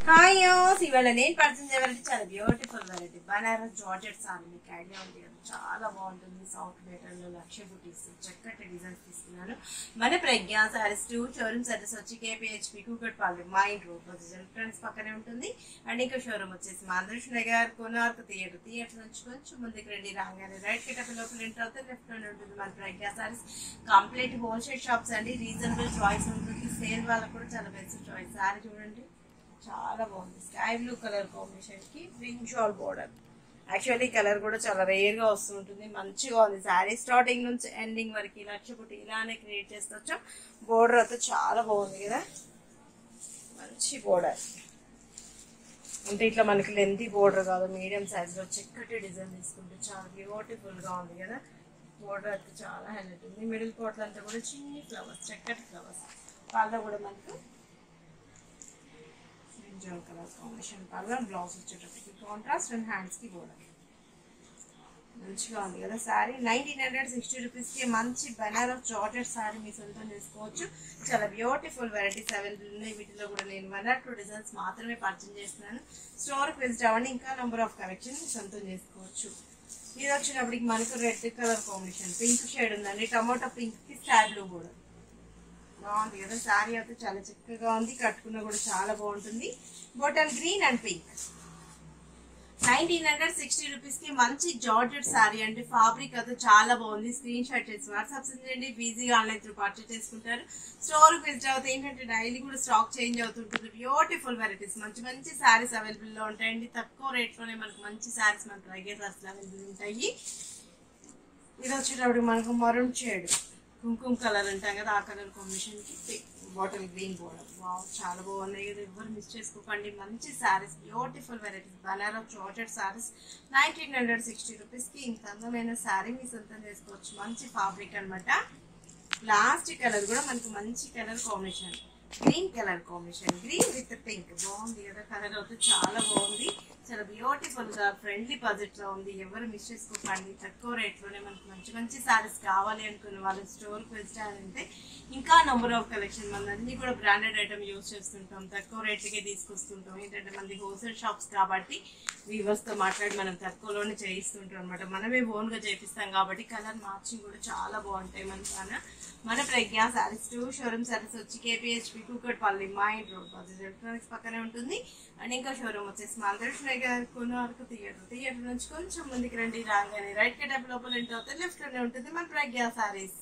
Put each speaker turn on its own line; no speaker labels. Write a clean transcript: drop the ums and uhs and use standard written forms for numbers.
Hi యోస్ ఇవాళ నేను purchase చేయాలంటే చాలా beautiful variety Banaras georgette sorry మీకు ఐడియా ఉంది కదా, చాలా బాగుంటుంది. సాఫ్ట్ మెటీరియల్ లో లక్ష బుటీస్ చక్కటి డిజైన్స్ తీసుకున్నాను. మన ప్రజ్ఞ సారీస్ 2 షోరూమ్స్ అడ్రస్ వచ్చి కేపీహెచ్పి కూకట్పల్లి మైండ్ రోడ్ ఫ్రెండ్స్ పక్కనే ఉంటుంది. అండ్ ఇంకో షోరూమ్ వచ్చేసి మాంద్రష్ నగర్ కోనార్క్ థియేటర్ నుంచి కొంచెం ముందుకు రండి. రాగానే రైట్ కిటప్ లోపల ఎంటర్ అవుతే లెఫ్ట్ లోనే ఉంటుంది మన Pragna sarees. Complete wholesale shops అండి, రీజనబుల్ చాయిస్ ఉంటుంది. సేల్ వాళ్ళకు కూడా చాలా బెస్ట్ చాయిస్. సారీ చూడండి చాలా బాగుంది. స్కై బ్లూ కలర్ కాంబినేషన్ కి green shawl border. Actually colour కూడా చాలా రేర్ గా వస్తుంటుంది. మంచిగా ఉంది శారీ. స్టార్టింగ్ నుంచి ఎండింగ్ వరకు లక్షపుటి ఇలానే క్రియేట్ చేస్తొచ్చు. బోర్డర్ అయితే చాలా బాగుంది కదా, మంచి బోర్డర్. అంటే ఇట్లా మనకి లెంతీ బోర్డర్ కాదు, మీడియం సైజ్ లో చక్కటి డిజైన్ తీసుకుంటే చాలా బ్యూటిఫుల్ గా ఉంది కదా. బోర్డర్ అయితే చాలా హైలైట్ ఉంది. మిడిల్ పోర్ట్ అంతా కూడా చిన్ని ఫ్లవర్స్, చక్కటి ఫ్లవర్స్. వాళ్ళ కూడా మనకు కలర్ కాంబినేషన్ కలర్ బ్లౌజ్ వచ్చేటప్పటికి కాంట్రాస్ట్ అండ్ హ్యాండ్స్ కి బోర్డర్. మంచిగా ఉంది కదా శారీ. 1960 రూపీస్ కి మంచి బనారస్ జార్జెట్ శారీ మీ సొంతం చేసుకోవచ్చు. చాలా బ్యూటిఫుల్ వెరైటీస్ అవైలబుల్ ఉన్నాయి. వీటిలో కూడా నేను 1 or 2 డిజైన్స్ మాత్రమే పర్చేజ్ చేస్తున్నాను. స్టోర్కి విజిట్ అవ్వండి, ఇంకా నెంబర్ ఆఫ్ కలెక్షన్ సొంతం చేసుకోవచ్చు. ఇది వచ్చినప్పటికి మనకు red colour combination, pink shade ఉందండి. టమాటో పింక్ కి స్కై బ్లూ బోర్డర్. బాగుంది కదా శారీ అయితే చాలా చక్కగా ఉంది. కట్టుకున్నా కూడా చాలా బాగుంటుంది. Bottle green and pink. 1960 rupees కి మంచి జార్జెట్ శారీ అండి. ఫ్యాబ్రిక్ అయితే చాలా బాగుంది. స్క్రీన్ షాట్ చేసి వాట్సాప్ చేయండి. ఈజీగా ఆన్లైన్ త్రూ పర్చేస్ చేసుకుంటారు. స్టోర్ విజిట్ అవుతాయి. ఏంటంటే డైలీ కూడా స్టాక్ చేంజ్ అవుతుంటుంది. బ్యూటిఫుల్ వెరైటీస్, మంచి మంచి శారీస్ అవైలబుల్ లో ఉంటాయండి. తక్కువ రేట్ లోనే మనకు మంచి శారీస్ మనకు రెగ్యులర్స్ అవైలబుల్ ఉంటాయి. ఇది వచ్చేటప్పుడు మనకు మరూన్ షేడ్, కుంకుమ కలర్ అంటాం కదా, ఆ కలర్ కాంబినేషన్ కి బాటిల్ గ్రీన్ బోర్డర్. వావ్ చాలా బాగున్నాయి కదా, ఎవరు మిస్ చేసుకోకండి. మంచి saris, beautiful varieties Banaras georgette saris 1960 rupees కి ఇంత అందమైన శారీ మీ సొంతం చేసుకోవచ్చు. మంచి ఫ్యాబ్రిక్ అనమాట. లాస్ట్ కలర్ కూడా మనకు మంచి colour combination, green colour combination, green with pink. బాగుంది కదా కలర్ అయితే చాలా బాగుంది. చాలా బ్యూటిఫుల్ గా ఫ్రెండ్లీ బడ్జెట్ లో ఉంది. ఎవరు మిస్ చేసుకోకండి. తక్కువ రేట్ లోనే మనకు మంచి మంచి సారీస్ కావాలి అనుకున్న వాళ్ళు స్టోర్ కి వచ్చారంటే ఇంకా నంబర్ ఆఫ్ కలెక్షన్. మన అన్ని కూడా బ్రాండెడ్ ఐటమ్ యూజ్ చేస్తుంటాం, తక్కువ రేట్లకే తీసుకొస్తుంటాం. ఏంటంటే మనది హోల్సేల్ షాప్స్ కాబట్టి వీవర్స్ తో మాట్లాడి మనం తక్కువలోనే చేయిస్తుంటాం అనమాట. మనమే ఓన్ గా చేపిస్తాం కాబట్టి కలర్ మార్చింగ్ కూడా చాలా బాగుంటాయి. మన ప్రజ్ఞ సారీస్ 2 షోరూమ్స్ అడ్రస్ వచ్చి కేపీహెచ్పి కూకట్పల్లి మైండ్ రోడ్ ఎలక్ట్రానిక్స్ పక్కనే ఉంటుంది. అండ్ ఇంకా షోరూమ్ వచ్చేసి మాంద్రష్ నగర్ కోనార్క్ థియేటర్ నుంచి కొంచెం ముందుకు రండి. రాగానే రైట్ కిటప్ లోపల ఎంటర్ అవుతే లెఫ్ట్ లోనే ఉంటుంది మన ప్రజ్ఞ సారీస్.